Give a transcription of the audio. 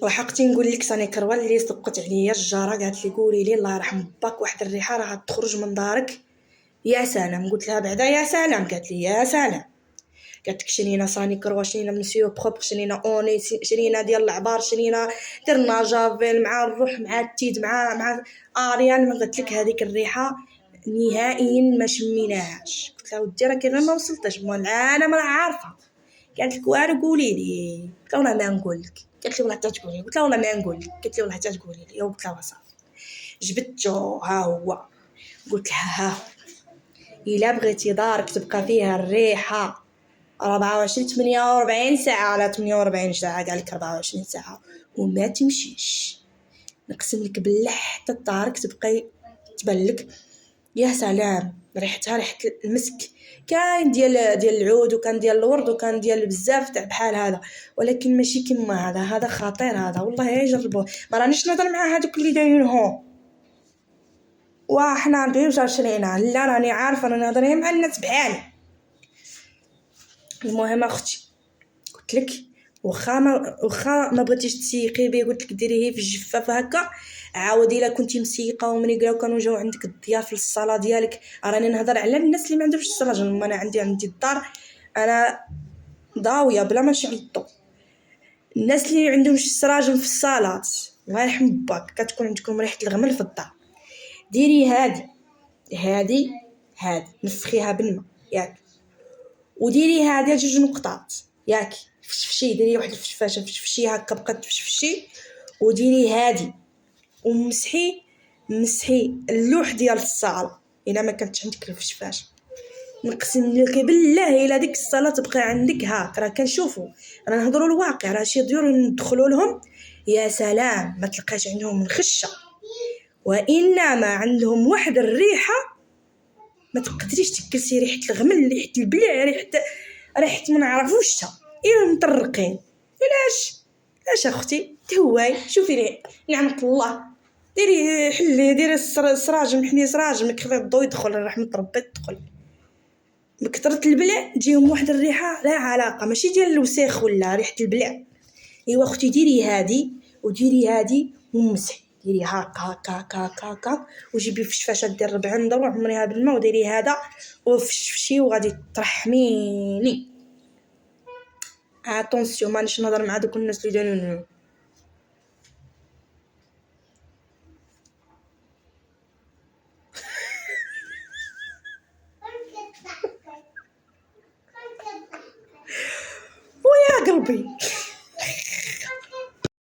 وحقتي نقول لك صاني كروه اللي سقط عليا الجاره قالت لي قولي لي الله يرحم باك واحد الريحه راه تخرج من دارك. يا سلام قلت لها بعدا يا سلام قالت لي يا سلام. قالت لك شرينا صاني كروه شرينا مسيو بروب شرينا اوني شرينا ديال العبار شرينا درنا جافيل مع الروح مع التيد مع اريان. ما قلت لك هذيك الريحه نهائيا ما شميناهاش. قلت لها ودي راه كي ما وصلتش العالم راه عارفه. قالت لك والو قولي لي. قلت لها والله ما نقول لك. قالت لي والله حتى تقولي. قلت لها والله ما نقول لك. قالت لي والله حتى تقولي لي. قلت لها صافي جبدتو ها هو. قلت لها ها الا بغيتي دارك تبقى فيها الريحه 24 48 ساعه على 48 ساعه قال لك 24 ساعه وما تمشيش نقسم لك بالله حتى دارك تبقى تبان لك يا سلام. ريحتها ريحه المسك. كاين ديال العود وكان ديال الورد وكان ديال بزاف تاع بحال هذا ولكن ماشي كيما هذا خطير هذا والله جربوه. ما رانيش نهضر مع هذوك اللي دايرين هو وحنا نديرو شرينا لا راني عارفه انا نهضر مع الناس بحالي. المهم اختي قلت لك واخا ما بغيتيش تسيقي بيه قلت لك ديريه في الجفاف هكا عاودي الا كنتي مسيقه ومني قراو كانوا جاو عندك الضياف للصاله ديالك. راني نهضر على الناس اللي ما عندهمش السراجل. انا عندي الدار انا ضاويه بلا ما نشعل الضو. الناس اللي عندهمش السراجل في الصالات الله يرحم باك كتكون عندكم ريحه الغمل في الدار. ديري هادي نفخيها بالماء ياك وديري هادي 2 نقطات ياك فشفشي ديري واحد الفشفاشه فشفشي هكا بقات تفشفشي وديري هادي ومسحي اللوح ديال الصاله الا ما كانتش عندك الفشفاشه. نقسم لك بالله الا ديك الصاله تبقى عندك هاك راه كنشوفوا راه نهضروا الواقع راه شي ديور ندخلوا لهم يا سلام ما تلقاش عندهم الخشه وانما عندهم واحد الريحه ما تقدريش تكلسي. ريحه الغمل ريحه البلع ريحه ما نعرفوش الا مطرقين. علاش اختي تهواي شوفي لي نعمه الله ديري السراج محني سراج خلي الضوء يدخل رحمه ربي تدخل. بكثره البلع تجيهم واحد الريحه لا علاقه ماشي ديال الوسيخ ولا ريحه البلع. ايوا اختي ديري هادي وديري هادي ومسحي ديري هاكا وجيبي فشفاشه ديال 40 ضربه عمريها بالماء وديري هذا وفشفشي وغادي ترحميني. اتونسيون مانيش نهضر مع دوك الناس اللي دايرين